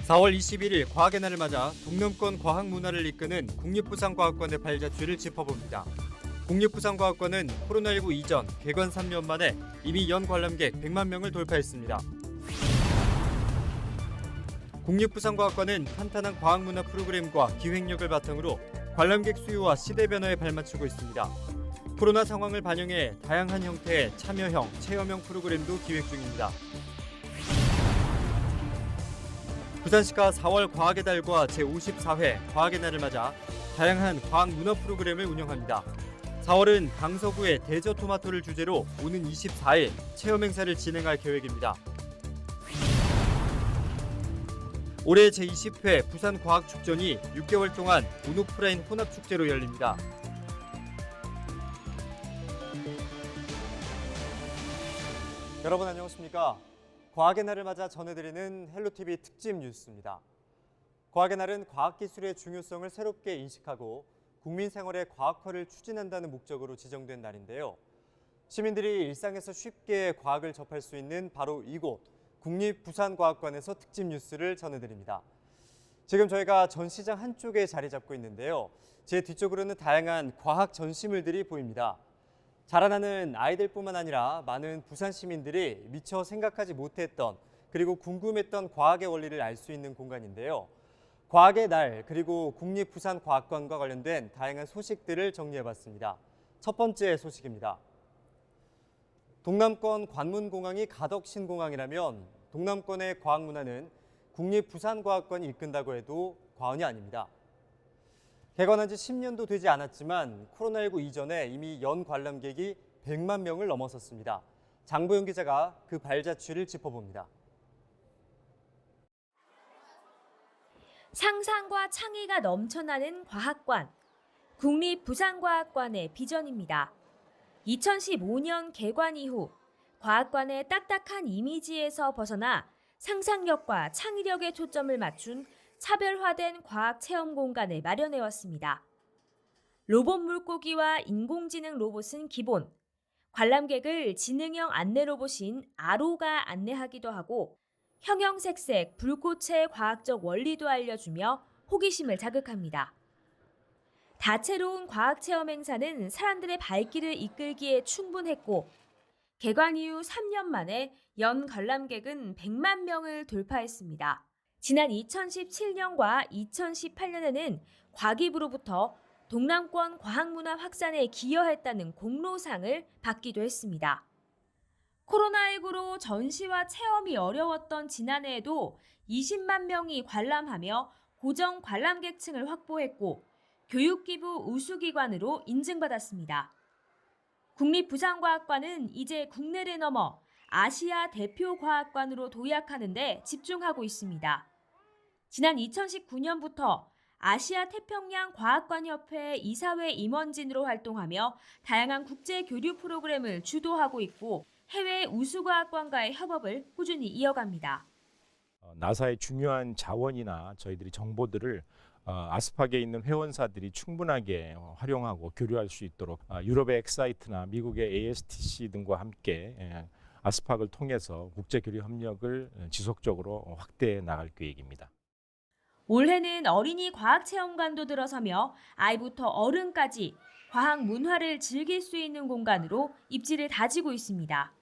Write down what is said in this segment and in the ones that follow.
(4월 21일) 과학의 날을 맞아 동남권 과학 문화를 이끄는 국립부산과학관의 발자취를 짚어봅니다. 국립부산과학관은 코로나19 이전 개관 3년 만에 이미 연 관람객 100만 명을 돌파했습니다. 국립부산과학관은 탄탄한 과학문화 프로그램과 기획력을 바탕으로 관람객 수요와 시대 변화에 발맞추고 있습니다. 코로나 상황을 반영해 다양한 형태의 참여형, 체험형 프로그램도 기획 중입니다. 부산시가 4월 과학의 달과 제54회 과학의 날을 맞아 다양한 과학 문화 프로그램을 운영합니다. 4월은 강서구의 대저토마토를 주제로 오는 24일 체험 행사를 진행할 계획입니다. 올해 제20회 부산과학축전이 6개월 동안 온오프라인 혼합축제로 열립니다. 여러분 안녕하십니까? 과학의 날을 맞아 전해드리는 헬로티비 특집 뉴스입니다. 과학의 날은 과학기술의 중요성을 새롭게 인식하고 국민 생활의 과학화를 추진한다는 목적으로 지정된 날인데요. 시민들이 일상에서 쉽게 과학을 접할 수 있는 바로 이곳 국립부산과학관에서 특집 뉴스를 전해드립니다. 지금 저희가 전시장 한쪽에 자리 잡고 있는데요. 제 뒤쪽으로는 다양한 과학 전시물들이 보입니다. 자라나는 아이들뿐만 아니라 많은 부산 시민들이 미처 생각하지 못했던 그리고 궁금했던 과학의 원리를 알 수 있는 공간인데요. 과학의 날 그리고 국립부산과학관과 관련된 다양한 소식들을 정리해봤습니다. 첫 번째 소식입니다. 동남권 관문공항이 가덕신공항이라면 동남권의 과학문화는 국립부산과학관이 이끈다고 해도 과언이 아닙니다. 개관한 지 10년도 되지 않았지만 코로나19 이전에 이미 연 관람객이 100만 명을 넘어섰습니다. 장보영 기자가 그 발자취를 짚어봅니다. 상상과 창의가 넘쳐나는 과학관, 국립부산과학관의 비전입니다. 2015년 개관 이후 과학관의 딱딱한 이미지에서 벗어나 상상력과 창의력에 초점을 맞춘 차별화된 과학 체험 공간을 마련해왔습니다. 로봇 물고기와 인공지능 로봇은 기본, 관람객을 지능형 안내 로봇인 아로가 안내하기도 하고 형형색색 불꽃의 과학적 원리도 알려주며 호기심을 자극합니다. 다채로운 과학 체험 행사는 사람들의 발길을 이끌기에 충분했고 개관 이후 3년 만에 연 관람객은 100만 명을 돌파했습니다. 지난 2017년과 2018년에는 과기부로부터 동남권 과학문화 확산에 기여했다는 공로상을 받기도 했습니다. 코로나19로 전시와 체험이 어려웠던 지난해에도 20만 명이 관람하며 고정 관람객층을 확보했고 교육기부 우수기관으로 인증받았습니다. 국립부산과학관은 이제 국내를 넘어 아시아 대표 과학관으로 도약하는 데 집중하고 있습니다. 지난 2019년부터 아시아 태평양 과학관협회 이사회 임원진으로 활동하며 다양한 국제 교류 프로그램을 주도하고 있고 해외 우수과학관과의 협업을 꾸준히 이어갑니다. 나사의 중요한 자원이나 저희들이 정보들을 아스팍에 있는 회원사들이 충분하게 활용하고 교류할 수 있도록 유럽의 엑사이트나 미국의 ASTC 등과 함께 아스팍을 통해서 국제 교류 협력을 지속적으로 확대해 나갈 계획입니다. 올해는 어린이 과학체험관도 들어서며 아이부터 어른까지 과학 문화를 즐길 수 있는 공간으로 입지를 다지고 있습니다.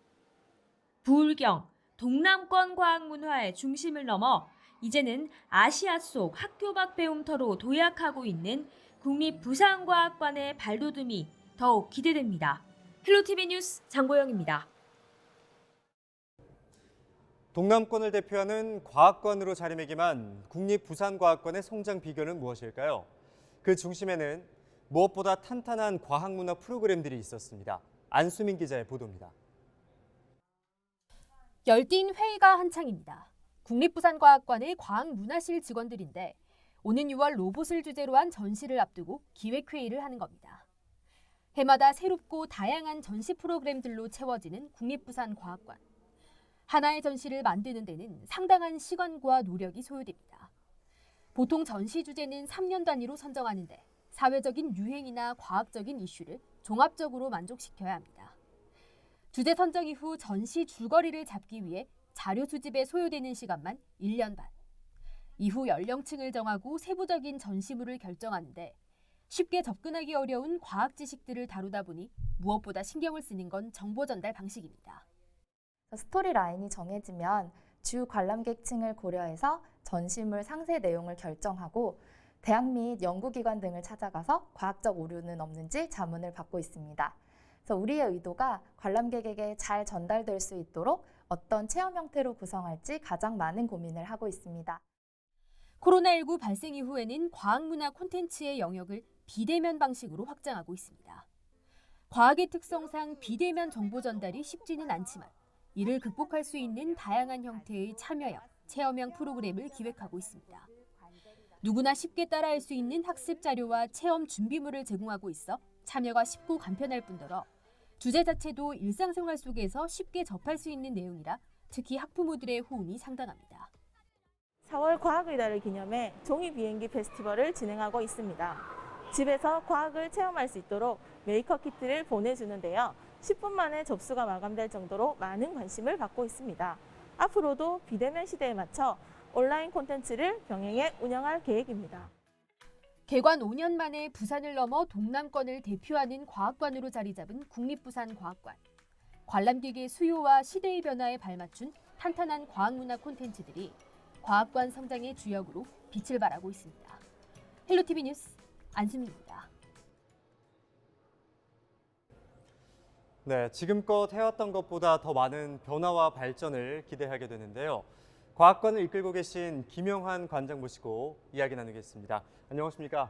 부울경, 동남권 과학 문화의 중심을 넘어 이제는 아시아 속 학교 밖 배움터로 도약하고 있는 국립부산과학관의 발돋움이 더욱 기대됩니다. 헬로티비 뉴스 장보영입니다. 동남권을 대표하는 과학관으로 자리매김한 국립부산과학관의 성장 비결은 무엇일까요? 그 중심에는 무엇보다 탄탄한 과학문화 프로그램들이 있었습니다. 안수민 기자의 보도입니다. 열띤 회의가 한창입니다. 국립부산과학관의 과학문화실 직원들인데 오는 6월 로봇을 주제로 한 전시를 앞두고 기획회의를 하는 겁니다. 해마다 새롭고 다양한 전시 프로그램들로 채워지는 국립부산과학관. 하나의 전시를 만드는 데는 상당한 시간과 노력이 소요됩니다. 보통 전시 주제는 3년 단위로 선정하는데 사회적인 유행이나 과학적인 이슈를 종합적으로 만족시켜야 합니다. 주제 선정 이후 전시 줄거리를 잡기 위해 자료 수집에 소요되는 시간만 1년 반. 이후 연령층을 정하고 세부적인 전시물을 결정하는데 쉽게 접근하기 어려운 과학 지식들을 다루다 보니 무엇보다 신경을 쓰는 건 정보 전달 방식입니다. 스토리 라인이 정해지면 주 관람객층을 고려해서 전시물 상세 내용을 결정하고 대학 및 연구기관 등을 찾아가서 과학적 오류는 없는지 자문을 받고 있습니다. 그래서 우리의 의도가 관람객에게 잘 전달될 수 있도록 어떤 체험 형태로 구성할지 가장 많은 고민을 하고 있습니다. 코로나19 발생 이후에는 과학문화 콘텐츠의 영역을 비대면 방식으로 확장하고 있습니다. 과학의 특성상 비대면 정보 전달이 쉽지는 않지만 이를 극복할 수 있는 다양한 형태의 참여형, 체험형 프로그램을 기획하고 있습니다. 누구나 쉽게 따라할 수 있는 학습 자료와 체험 준비물을 제공하고 있어 참여가 쉽고 간편할 뿐더러 주제 자체도 일상생활 속에서 쉽게 접할 수 있는 내용이라 특히 학부모들의 호응이 상당합니다. 4월 과학의 달을 기념해 종이 비행기 페스티벌을 진행하고 있습니다. 집에서 과학을 체험할 수 있도록 메이커 키트를 보내주는데요. 10분 만에 접수가 마감될 정도로 많은 관심을 받고 있습니다. 앞으로도 비대면 시대에 맞춰 온라인 콘텐츠를 병행해 운영할 계획입니다. 개관 5년 만에 부산을 넘어 동남권을 대표하는 과학관으로 자리 잡은 국립부산과학관. 관람객의 수요와 시대의 변화에 발맞춘 탄탄한 과학문화 콘텐츠들이 과학관 성장의 주역으로 빛을 발하고 있습니다. 헬로티비 뉴스 안수미입니다. 네, 지금껏 해왔던 것보다 더 많은 변화와 발전을 기대하게 되는데요. 과학관을 이끌고 계신 김영환 관장 모시고 이야기 나누겠습니다. 안녕하십니까?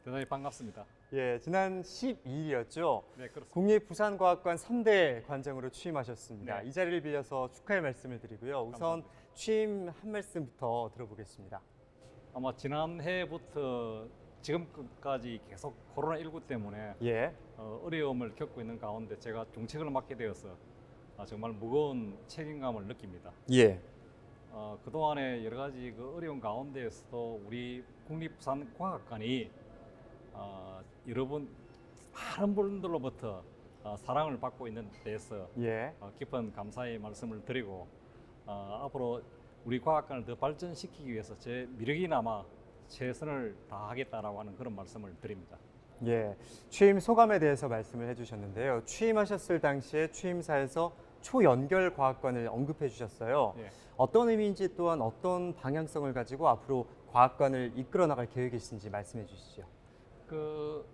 대단히 반갑습니다. 예, 지난 12일이었죠. 네, 그렇습니다. 국립부산과학관 3대 관장으로 취임하셨습니다. 네. 이 자리를 빌려서 축하의 말씀을 드리고요. 우선 감사합니다. 취임 한 말씀부터 들어보겠습니다. 아마 지난해부터 지금까지 계속 코로나19 때문에 예, 어려움을 겪고 있는 가운데 제가 중책을 맡게 되어서 정말 무거운 책임감을 느낍니다. 예, 그동안에 여러 가지 그 어려운 가운데에서도 우리 국립부산과학관이 여러분 많은 분들로부터 사랑을 받고 있는 데에서 예, 깊은 감사의 말씀을 드리고 앞으로 우리 과학관을 더 발전시키기 위해서 제 미력이나마 최선을 다하겠다라고 하는 그런 말씀을 드립니다. 예. 취임 소감에 대해서 말씀을 해주셨는데요. 취임하셨을 당시에 취임사에서 초연결 과학관을 언급해 주셨어요. 예. 어떤 의미인지 또한 어떤 방향성을 가지고 앞으로 과학관을 이끌어 나갈 계획이신지 말씀해 주시죠. 그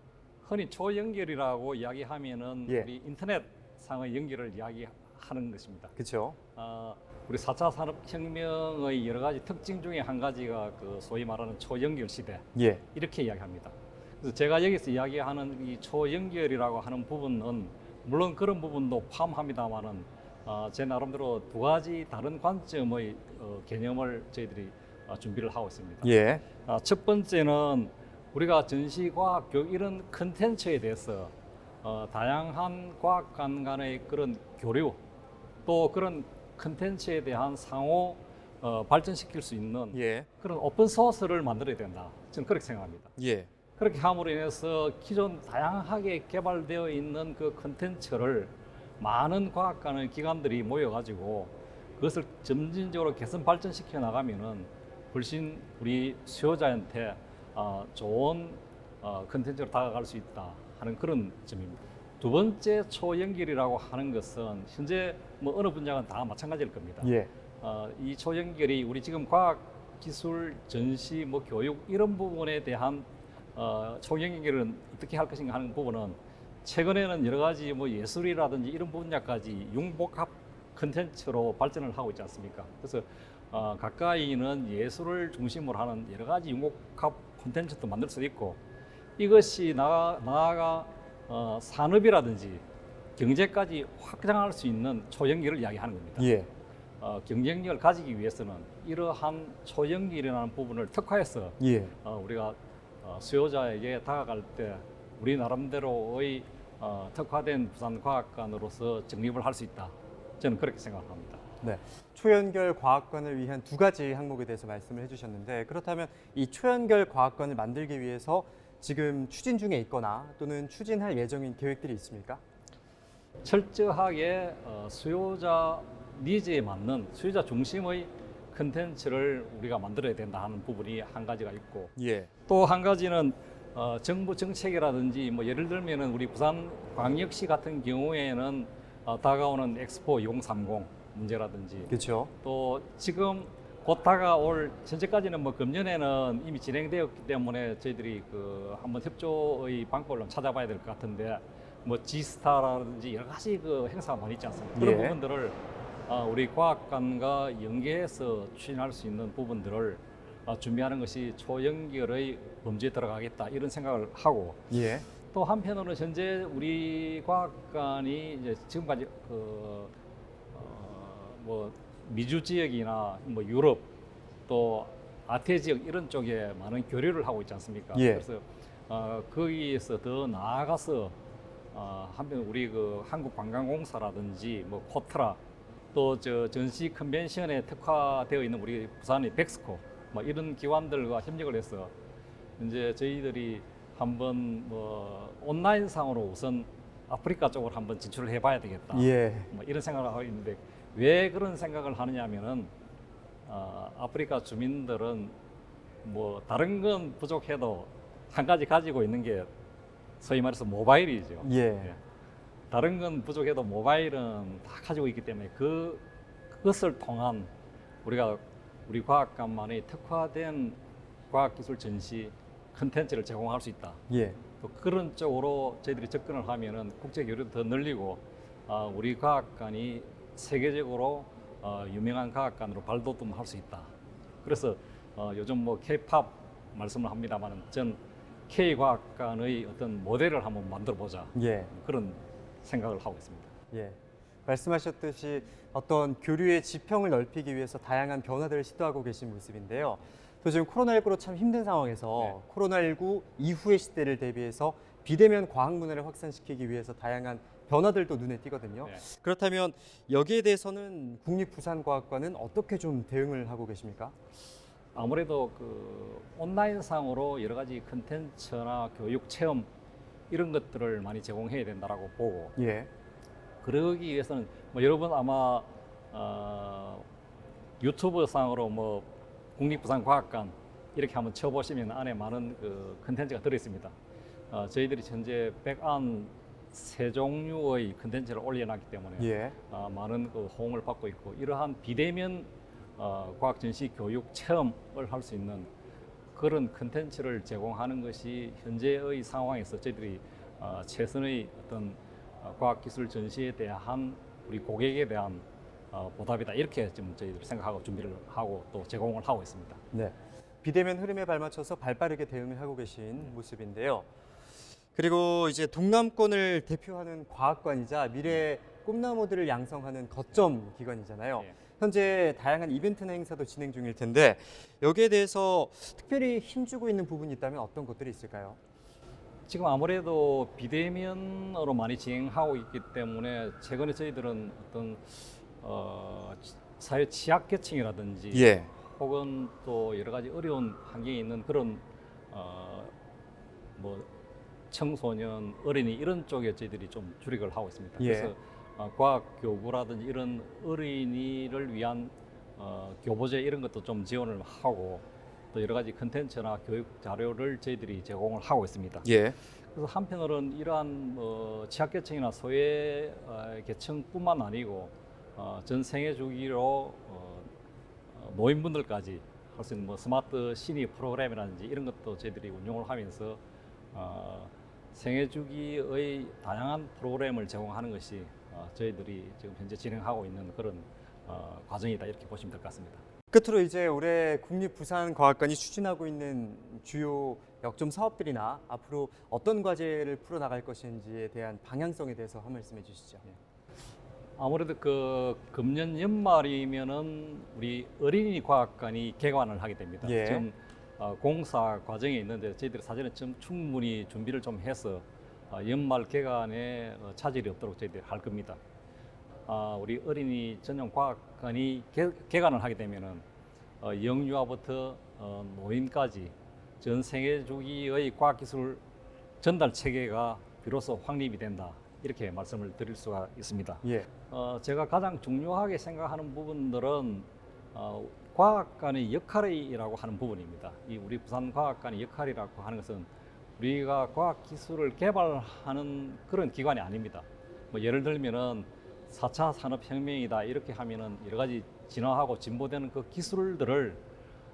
흔히 초연결이라고 이야기하면은 예. 우리 인터넷상의 연결을 이야기하는 것입니다. 그렇죠? 우리 4차 산업혁명의 여러 가지 특징 중에 한 가지가 그 소위 말하는 초연결 시대 예, 이렇게 이야기합니다. 그래서 제가 여기서 이야기하는 이 초연결이라고 하는 부분은 물론 그런 부분도 포함합니다만은 제 나름대로 두 가지 다른 관점의 개념을 저희들이 준비를 하고 있습니다. 예, 첫 번째는 우리가 전시 과학 교육 이런 컨텐츠에 대해서 다양한 과학관 간의 그런 교류 또 그런 컨텐츠에 대한 상호 발전시킬 수 있는 예, 그런 오픈 소스를 만들어야 된다. 저는 그렇게 생각합니다. 예, 그렇게 함으로 인해서 기존 다양하게 개발되어 있는 그 컨텐츠를 많은 과학관의 기관들이 모여가지고 그것을 점진적으로 개선 발전시켜 나가면은 훨씬 우리 수요자한테 좋은 컨텐츠로 다가갈 수 있다 하는 그런 점입니다. 두 번째 초연결이라고 하는 것은 현재 뭐 어느 분야건 다 마찬가지일 겁니다. 예, 이 초연결이 우리 지금 과학, 기술, 전시, 뭐 교육 이런 부분에 대한 초연결은 어떻게 할 것인가 하는 부분은 최근에는 여러 가지 뭐 예술이라든지 이런 분야까지 융복합 컨텐츠로 발전을 하고 있지 않습니까? 그래서 가까이는 예술을 중심으로 하는 여러 가지 융복합 콘텐츠도 만들 수 있고 이것이 나아가 산업이라든지 경제까지 확장할 수 있는 초연결을 이야기하는 겁니다. 예, 경쟁력을 가지기 위해서는 이러한 초연결이라는 부분을 특화해서 예, 우리가 수요자에게 다가갈 때 우리 나름대로의 특화된 부산과학관으로서 정립을 할 수 있다. 저는 그렇게 생각합니다. 네. 초연결 과학관을 위한 두 가지 항목에 대해서 말씀을 해주셨는데 그렇다면 이 초연결 과학관을 만들기 위해서 지금 추진 중에 있거나 또는 추진할 예정인 계획들이 있습니까? 철저하게 수요자 니즈에 맞는 수요자 중심의 컨텐츠를 우리가 만들어야 된다 하는 부분이 한 가지가 있고 예. 또 한 가지는 정부 정책이라든지 뭐 예를 들면은 우리 부산 광역시 같은 경우에는 다가오는 엑스포 2030 문제라든지 그렇죠. 또 지금 곧 다가올 현재까지는 뭐 금년에는 이미 진행되었기 때문에 저희들이 그 한번 협조의 방법을 좀 찾아봐야 될 것 같은데 뭐 G스타라든지 여러 가지 그 행사가 많이 있지 않습니까? 그런 예. 부분들을 우리 과학관과 연계해서 추진할 수 있는 부분들을 준비하는 것이 초연결의 범주에 들어가겠다 이런 생각을 하고 예. 또 한편으로는 현재 우리 과학관이 이제 지금까지 뭐 미주 지역이나 뭐 유럽 또 아태 지역 이런 쪽에 많은 교류를 하고 있지 않습니까? 예. 그래서 거기에서 더 나아가서 한편 우리 그 한국관광공사라든지 뭐 코트라 또 저 전시 컨벤션에 특화되어 있는 우리 부산의 백스코 뭐 이런 기관들과 협력을 해서 이제 저희들이 한번 뭐 온라인상으로 우선 아프리카 쪽으로 한번 진출을 해봐야 되겠다. 예. 뭐 이런 생각을 하고 있는데 왜 그런 생각을 하느냐면은 아프리카 주민들은 뭐 다른 건 부족해도 한 가지 가지고 있는 게 소위 말해서 모바일이죠. 예. 다른 건 부족해도 모바일은 다 가지고 있기 때문에 그것을 통한 우리 과학관만의 특화된 과학기술 전시 컨텐츠를 제공할 수 있다. 예. 또 그런 쪽으로 저희들이 접근을 하면은 국제 교류도 더 늘리고 우리 과학관이 세계적으로 유명한 과학관으로 발돋움할 수 있다. 그래서 요즘 뭐 K-팝 말씀을 합니다만은 전 K 과학관의 어떤 모델을 한번 만들어 보자. 예. 그런 생각을 하고 있습니다. 예. 말씀하셨듯이 어떤 교류의 지평을 넓히기 위해서 다양한 변화들을 시도하고 계신 모습인데요. 또 지금 코로나19로 참 힘든 상황에서 코로나19 이후의 시대를 대비해서 비대면 과학 문화를 확산시키기 위해서 다양한 변화들도 눈에 띄거든요. 네. 그렇다면 여기에 대해서는 국립부산과학관은 어떻게 좀 대응을 하고 계십니까? 아무래도 그 온라인상으로 여러 가지 컨텐츠나 교육 체험 이런 것들을 많이 제공해야 된다라고 보고 예. 그러기 위해서는 뭐 여러분 아마 유튜브 상으로 뭐 국립부산과학관 이렇게 한번 쳐보시면 안에 많은 그 컨텐츠가 들어 있습니다. 저희들이 현재 103종류의 컨텐츠를 올려놨기 때문에 예. 많은 그 호응을 받고 있고 이러한 비대면 과학 전시 교육 체험을 할 수 있는 그런 컨텐츠를 제공하는 것이 현재의 상황에서 저희들이 최선의 어떤 과학기술 전시에 대한 우리 고객에 대한 보답이다 이렇게 지금 저희들이 생각하고 준비를 하고 또 제공을 하고 있습니다. 네. 비대면 흐름에 발맞춰서 발빠르게 대응을 하고 계신 모습인데요. 그리고 이제 동남권을 대표하는 과학관이자 미래의 꿈나무들을 양성하는 거점 기관이잖아요. 예. 현재 다양한 이벤트나 행사도 진행 중일 텐데 여기에 대해서 특별히 힘주고 있는 부분이 있다면 어떤 것들이 있을까요? 지금 아무래도 비대면으로 많이 진행하고 있기 때문에 최근에 저희들은 어떤 사회 취약계층이라든지 예. 혹은 또 여러 가지 어려운 환경에 있는 그런 뭐 청소년, 어린이 이런 쪽에 저희들이 좀 주력을 하고 있습니다. 예. 그래서 과학 교구라든지 이런 어린이를 위한 교보제 이런 것도 좀 지원을 하고 또 여러 가지 컨텐츠나 교육 자료를 저희들이 제공을 하고 있습니다. 예. 그래서 한편으로는 이러한 취약계층이나 소외 계층뿐만 아니고 전 생애 주기로 노인분들까지 할 수 있는 뭐 스마트 시니 프로그램이라든지 이런 것도 저희들이 운영을 하면서 생애 주기의 다양한 프로그램을 제공하는 것이 저희들이 지금 현재 진행하고 있는 그런 과정이다 이렇게 보시면 될 것 같습니다. 끝으로 이제 올해 국립부산과학관이 추진하고 있는 주요 역점 사업들이나 앞으로 어떤 과제를 풀어나갈 것인지에 대한 방향성에 대해서 한 말씀해 주시죠. 아무래도 그 금년 연말이면은 우리 어린이 과학관이 개관을 하게 됩니다. 예. 지금 공사 과정에 있는데 저희들이 사전에 좀 충분히 준비를 좀 해서 연말 개관에 차질이 없도록 저희들이 할 겁니다. 우리 어린이 전용 과학관이 개관을 하게 되면은 영유아부터 노인까지 전 생애 주기의 과학기술 전달 체계가 비로소 확립이 된다. 이렇게 말씀을 드릴 수가 있습니다. 예. 제가 가장 중요하게 생각하는 부분들은 과학관의 역할이라고 하는 부분입니다. 이 우리 부산과학관의 역할이라고 하는 것은 우리가 과학기술을 개발하는 그런 기관이 아닙니다. 뭐 예를 들면은 4차 산업혁명이다 이렇게 하면은 여러 가지 진화하고 진보되는 그 기술들을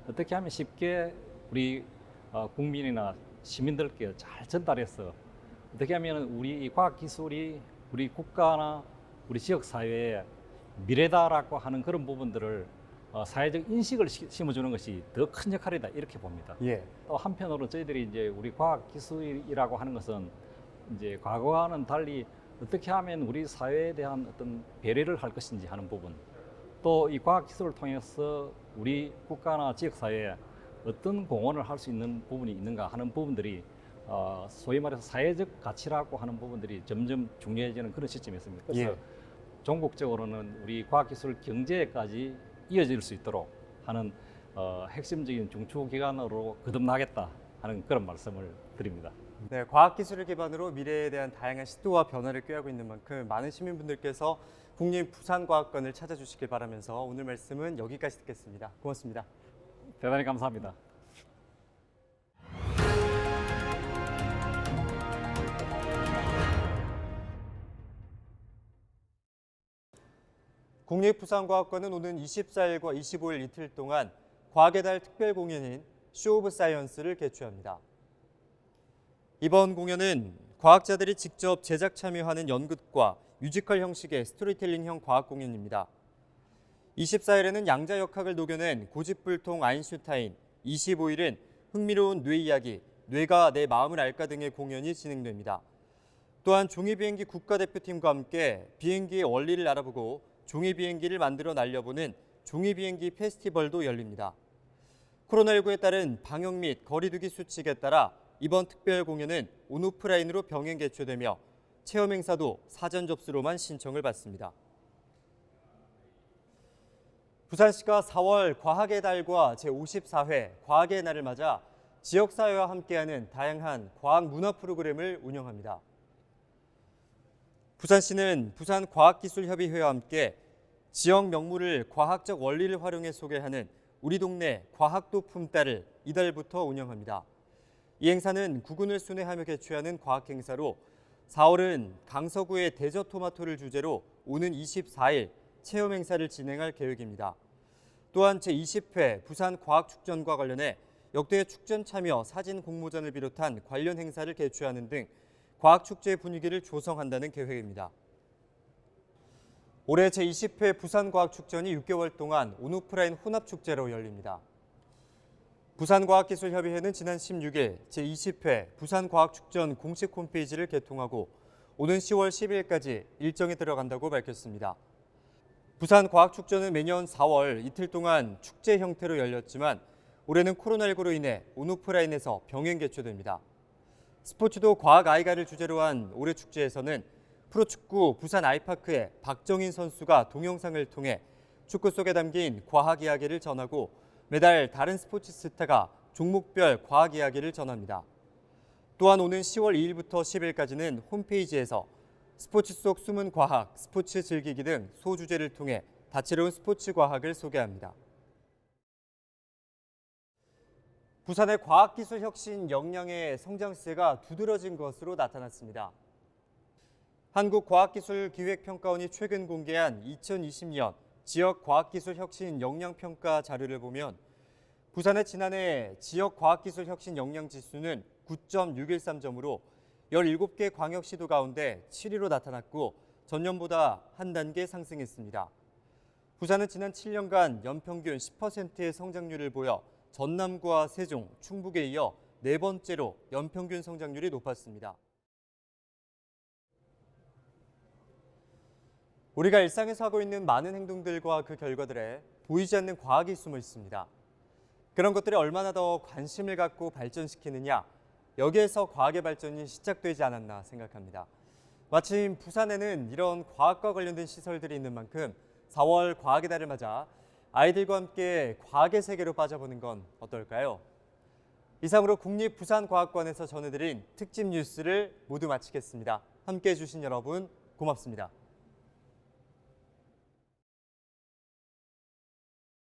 어떻게 하면 쉽게 우리 국민이나 시민들께 잘 전달해서 어떻게 하면 우리 이 과학기술이 우리 국가나 우리 지역사회의 미래다라고 하는 그런 부분들을 사회적 인식을 심어주는 것이 더 큰 역할이다 이렇게 봅니다. 예. 또 한편으로 저희들이 이제 우리 과학기술이라고 하는 것은 이제 과거와는 달리 어떻게 하면 우리 사회에 대한 어떤 배려를 할 것인지 하는 부분, 또 이 과학기술을 통해서 우리 국가나 지역사회에 어떤 공헌을 할 수 있는 부분이 있는가 하는 부분들이 소위 말해서 사회적 가치라고 하는 부분들이 점점 중요해지는 그런 시점이 있습니다. 그래서 예. 전국적으로는 우리 과학기술 경제까지 이어질 수 있도록 하는 핵심적인 중추기관으로 거듭나겠다 하는 그런 말씀을 드립니다. 네, 과학기술을 기반으로 미래에 대한 다양한 시도와 변화를 꾀하고 있는 만큼 많은 시민분들께서 국립부산과학관을 찾아주시길 바라면서 오늘 말씀은 여기까지 듣겠습니다. 고맙습니다. 대단히 감사합니다. 국립부산과학관은 오는 24일과 25일 이틀 동안 과학의 달 특별 공연인 쇼 오브 사이언스를 개최합니다. 이번 공연은 과학자들이 직접 제작 참여하는 연극과 뮤지컬 형식의 스토리텔링형 과학 공연입니다. 24일에는 양자역학을 녹여낸 고집불통 아인슈타인, 25일은 흥미로운 뇌 이야기, 뇌가 내 마음을 알까 등의 공연이 진행됩니다. 또한 종이비행기 국가대표팀과 함께 비행기의 원리를 알아보고 종이비행기를 만들어 날려보는 종이비행기 페스티벌도 열립니다. 코로나19에 따른 방역 및 거리두기 수칙에 따라 이번 특별 공연은 온오프라인으로 병행 개최되며 체험 행사도 사전 접수로만 신청을 받습니다. 부산시가 4월 과학의 달과 제54회 과학의 날을 맞아 지역사회와 함께하는 다양한 과학 문화 프로그램을 운영합니다. 부산시는 부산과학기술협의회와 함께 지역 명물을 과학적 원리를 활용해 소개하는 우리 동네 과학도 품달을 이달부터 운영합니다. 이 행사는 구군을 순회하며 개최하는 과학 행사로 4월은 강서구의 대저토마토를 주제로 오는 24일 체험 행사를 진행할 계획입니다. 또한 제20회 부산과학축전과 관련해 역대 축전 참여 사진 공모전을 비롯한 관련 행사를 개최하는 등 과학축제 분위기를 조성한다는 계획입니다. 올해 제20회 부산과학축전이 6개월 동안 온오프라인 혼합축제로 열립니다. 부산과학기술협의회는 지난 16일 제20회 부산과학축전 공식 홈페이지를 개통하고 오는 10월 10일까지 일정에 들어간다고 밝혔습니다. 부산과학축전은 매년 4월 이틀 동안 축제 형태로 열렸지만 올해는 코로나19로 인해 온오프라인에서 병행 개최됩니다. 스포츠도 과학 아이가를 주제로 한 올해 축제에서는 프로축구 부산 아이파크의 박정인 선수가 동영상을 통해 축구 속에 담긴 과학 이야기를 전하고 매달 다른 스포츠 스타가 종목별 과학 이야기를 전합니다. 또한 오는 10월 2일부터 10일까지는 홈페이지에서 스포츠 속 숨은 과학, 스포츠 즐기기 등 소주제를 통해 다채로운 스포츠 과학을 소개합니다. 부산의 과학기술 혁신 역량의 성장세가 두드러진 것으로 나타났습니다. 한국과학기술기획평가원이 최근 공개한 2020년 지역과학기술 혁신 역량평가 자료를 보면 부산의 지난해 지역과학기술 혁신 역량지수는 9.613점으로 17개 광역시도 가운데 7위로 나타났고 전년보다 한 단계 상승했습니다. 부산은 지난 7년간 연평균 10%의 성장률을 보여 전남과 세종, 충북에 이어 네 번째로 연평균 성장률이 높았습니다. 우리가 일상에서 하고 있는 많은 행동들과 그 결과들에 보이지 않는 과학이 숨어 있습니다. 그런 것들이 얼마나 더 관심을 갖고 발전시키느냐, 여기에서 과학의 발전이 시작되지 않았나 생각합니다. 마침 부산에는 이런 과학과 관련된 시설들이 있는 만큼 4월 과학의 달을 맞아 아이들과 함께 과학의 세계로 빠져보는 건 어떨까요? 이상으로 국립부산과학관에서 전해드린 특집 뉴스를 모두 마치겠습니다. 함께해 주신 여러분 고맙습니다.